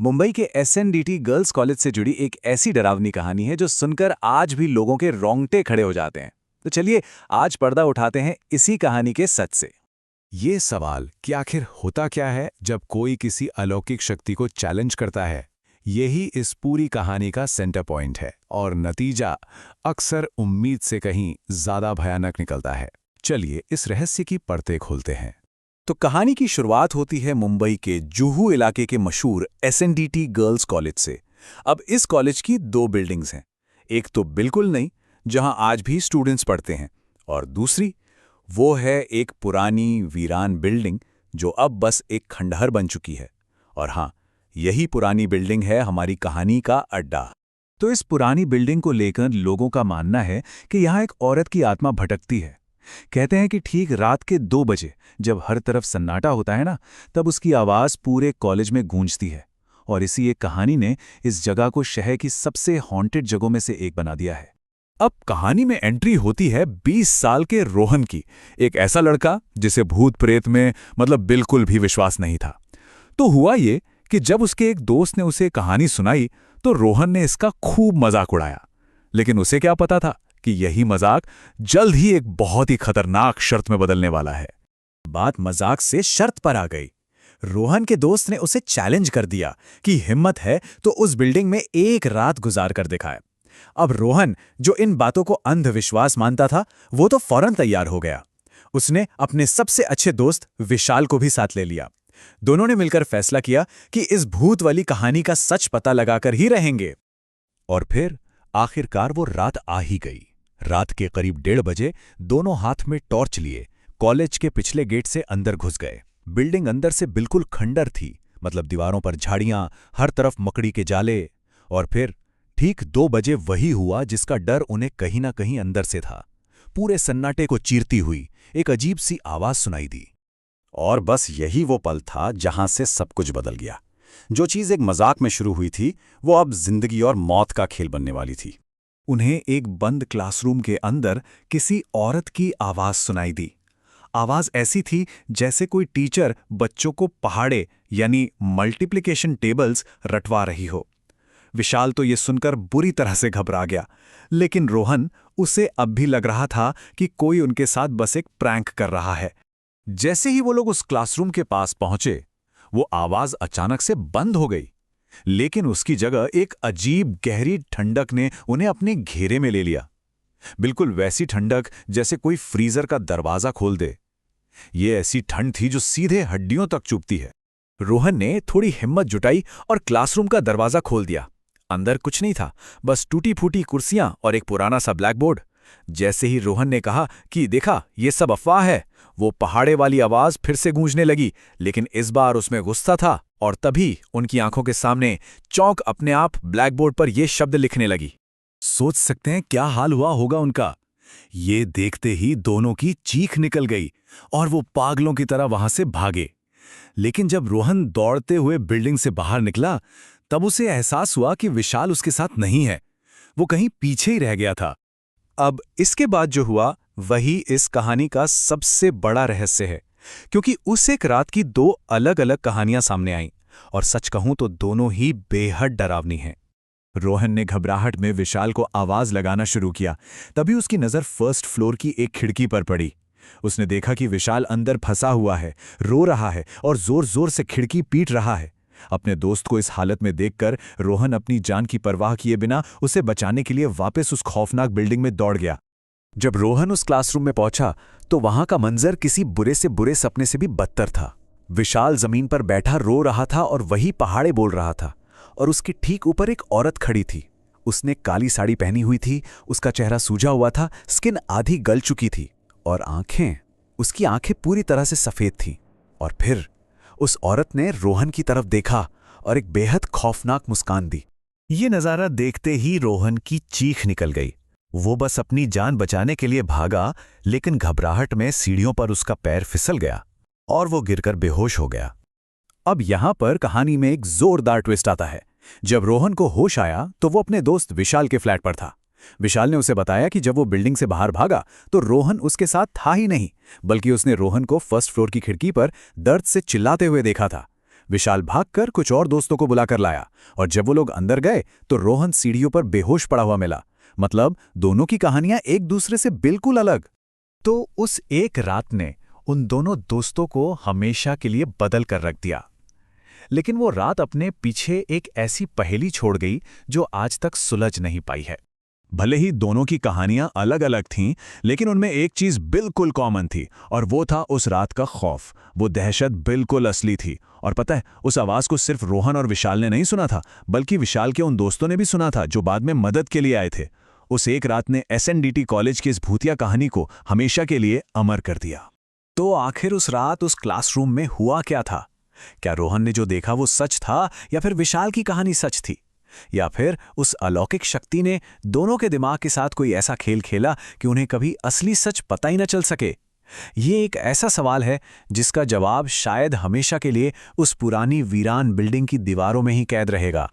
मुंबई के SNDT girls college से जुड़ी एक ऐसी डरावनी कहानी है जो सुनकर आज भी लोगों के रोंगटे खड़े हो जाते हैं। तो चलिए आज पर्दा उठाते हैं इसी कहानी के सच से। ये सवाल कि आखिर होता क्या है जब कोई किसी अलौकिक शक्ति को चैलेंज करता है, यही इस पूरी कहानी का सेंटर पॉइंट है और नतीजा अक्सर उम्मीद से कहीं ज्यादा भयानक निकलता है। चलिए इस रहस्य की परतें खोलते हैं। तो कहानी की शुरुआत होती है मुंबई के जुहू इलाके के मशहूर एसएनडीटी गर्ल्स कॉलेज से। अब इस कॉलेज की दो बिल्डिंग्स हैं। एक तो बिल्कुल नई, जहां आज भी स्टूडेंट्स पढ़ते हैं, और दूसरी वो है एक पुरानी वीरान बिल्डिंग जो अब बस एक खंडहर बन चुकी है। और हाँ, यही पुरानी बिल्डिंग है हमारी कहानी का अड्डा। तो इस पुरानी बिल्डिंग को लेकर लोगों का मानना है कि यहाँ एक औरत की आत्मा भटकती है। कहते हैं कि ठीक रात के 2 बजे जब हर तरफ सन्नाटा होता है ना, तब उसकी आवाज़ पूरे कॉलेज में गूंजती है। और इसी एक कहानी ने इस जगह को शहर की सबसे हॉन्टेड जगहों में से एक बना दिया है। अब कहानी में एंट्री होती है 20 साल के रोहन की, एक ऐसा लड़का जिसे भूत प्रेत में बिल्कुल भी विश्वास नहीं था। तो हुआ ये कि जब उसके एक दोस्त ने उसे कहानी सुनाई तो रोहन ने इसका खूब मजाक उड़ाया। लेकिन उसे क्या पता था कि यही मजाक जल्द ही एक बहुत ही खतरनाक शर्त में बदलने वाला है। बात मजाक से शर्त पर आ गई। रोहन के दोस्त ने उसे चैलेंज कर दिया कि हिम्मत है तो उस बिल्डिंग में एक रात गुजार कर दिखाए। अब रोहन, जो इन बातों को अंधविश्वास मानता था, वो तो फौरन तैयार हो गया। उसने अपने सबसे अच्छे दोस्त विशाल को भी साथ ले लिया। दोनों ने मिलकर फैसला किया कि इस भूत वाली कहानी का सच पता लगाकर ही रहेंगे। और फिर आखिरकार वो रात आ ही गई। रात के करीब 1:30 बजे दोनों हाथ में टॉर्च लिए कॉलेज के पिछले गेट से अंदर घुस गए। बिल्डिंग अंदर से बिल्कुल खंडर थी, दीवारों पर झाड़ियां, हर तरफ मकड़ी के जाले। और फिर ठीक 2 बजे वही हुआ जिसका डर उन्हें कहीं ना कहीं अंदर से था। पूरे सन्नाटे को चीरती हुई एक अजीब सी आवाज सुनाई दी। और बस यही वो पल था जहां से सब कुछ बदल गया। जो चीज एक मजाक में शुरू हुई थी, वो अब जिंदगी और मौत का खेल बनने वाली थी। उन्हें एक बंद क्लासरूम के अंदर किसी औरत की आवाज सुनाई दी। आवाज ऐसी थी जैसे कोई टीचर बच्चों को पहाड़े यानी मल्टीप्लिकेशन टेबल्स रटवा रही हो। विशाल तो ये सुनकर बुरी तरह से घबरा गया, लेकिन रोहन, उसे अब भी लग रहा था कि कोई उनके साथ बस एक प्रैंक कर रहा है। जैसे ही वो लोग उस क्लासरूम के पास पहुंचे, वो आवाज अचानक से बंद हो गई। लेकिन उसकी जगह एक अजीब गहरी ठंडक ने उन्हें अपने घेरे में ले लिया। बिल्कुल वैसी ठंडक जैसे कोई फ्रीजर का दरवाजा खोल दे। ये ऐसी ठंड थी जो सीधे हड्डियों तक चुभती है। रोहन ने थोड़ी हिम्मत जुटाई और क्लासरूम का दरवाजा खोल दिया। अंदर कुछ नहीं था, बस टूटी फूटी कुर्सियां और एक पुराना सा ब्लैक बोर्ड। जैसे ही रोहन ने कहा कि देखा, ये सब अफवाह है, वो पहाड़े वाली आवाज फिर से गूंजने लगी, लेकिन इस बार उसमें गुस्सा था। और तभी उनकी आंखों के सामने चौंक अपने आप ब्लैकबोर्ड पर ये शब्द लिखने लगी। सोच सकते हैं क्या हाल हुआ होगा उनका। ये देखते ही दोनों की चीख निकल गई और वो पागलों की तरह वहां से भागे। लेकिन जब रोहन दौड़ते हुए बिल्डिंग से बाहर निकला, तब उसे एहसास हुआ कि विशाल उसके साथ नहीं है, वो कहीं पीछे ही रह गया था। अब इसके बाद जो हुआ वही इस कहानी का सबसे बड़ा रहस्य है, क्योंकि उस एक रात की 2 अलग-अलग कहानियां सामने आईं, और सच कहूं तो दोनों ही बेहद डरावनी हैं। रोहन ने घबराहट में विशाल को आवाज लगाना शुरू किया। तभी उसकी नजर फर्स्ट फ्लोर की एक खिड़की पर पड़ी। उसने देखा कि विशाल अंदर फंसा हुआ है, रो रहा है और जोर-जोर से खिड़की पीट रहा है। अपने दोस्त को इस हालत में देखकर रोहन अपनी जान की परवाह किए बिना उसे बचाने के लिए वापस उस खौफनाक बिल्डिंग में दौड़ गया। जब रोहन उस क्लासरूम में पहुंचा तो वहां का मंजर किसी बुरे से बुरे सपने से भी बदतर था। विशाल जमीन पर बैठा रो रहा था और वही पहाड़े बोल रहा था, और उसके ठीक ऊपर एक औरत खड़ी थी। उसने काली साड़ी पहनी हुई थी, उसका चेहरा सूजा हुआ था, स्किन आधी गल चुकी थी, और उसकी आंखें पूरी तरह से सफेद थीं। और फिर उस औरत ने रोहन की तरफ देखा और एक बेहद खौफनाक मुस्कान दी। ये नजारा देखते ही रोहन की चीख निकल गई। वो बस अपनी जान बचाने के लिए भागा, लेकिन घबराहट में सीढ़ियों पर उसका पैर फिसल गया और वो गिरकर बेहोश हो गया। अब यहां पर कहानी में एक जोरदार ट्विस्ट आता है। जब रोहन को होश आया तो वो अपने दोस्त विशाल के फ्लैट पर था। विशाल ने उसे बताया कि जब वो बिल्डिंग से बाहर भागा तो रोहन उसके साथ था ही नहीं, बल्कि उसने रोहन को फर्स्ट फ्लोर की खिड़की पर दर्द से चिल्लाते हुए देखा था। विशाल भागकर कुछ और दोस्तों को बुलाकर लाया और जब वो लोग अंदर गए तो रोहन सीढ़ियों पर बेहोश पड़ा हुआ मिला। मतलब दोनों की कहानियां एक दूसरे से बिल्कुल अलग। तो उस एक रात ने उन दोनों दोस्तों को हमेशा के लिए बदल कर रख दिया। लेकिन वो रात अपने पीछे एक ऐसी पहेली छोड़ गई जो आज तक सुलझ नहीं पाई है। भले ही दोनों की कहानियां अलग अलग थीं, लेकिन उनमें एक चीज बिल्कुल कॉमन थी और वो था उस रात का खौफ। वो दहशत बिल्कुल असली थी। और पता है, उस आवाज को सिर्फ रोहन और विशाल ने नहीं सुना था, बल्कि विशाल के उन दोस्तों ने भी सुना था जो बाद में मदद के लिए आए थे। उस एक रात ने SNDT कॉलेज की इस भूतिया कहानी को हमेशा के लिए अमर कर दिया। तो आखिर उस रात उस क्लासरूम में हुआ क्या था? क्या रोहन ने जो देखा वो सच था, या फिर विशाल की कहानी सच थी? या फिर उस अलौकिक शक्ति ने दोनों के दिमाग के साथ कोई ऐसा खेल खेला कि उन्हें कभी असली सच पता ही न चल सके? ये एक ऐसा सवाल है जिसका जवाब शायद हमेशा के लिए उस पुरानी वीरान बिल्डिंग की दीवारों में ही कैद रहेगा।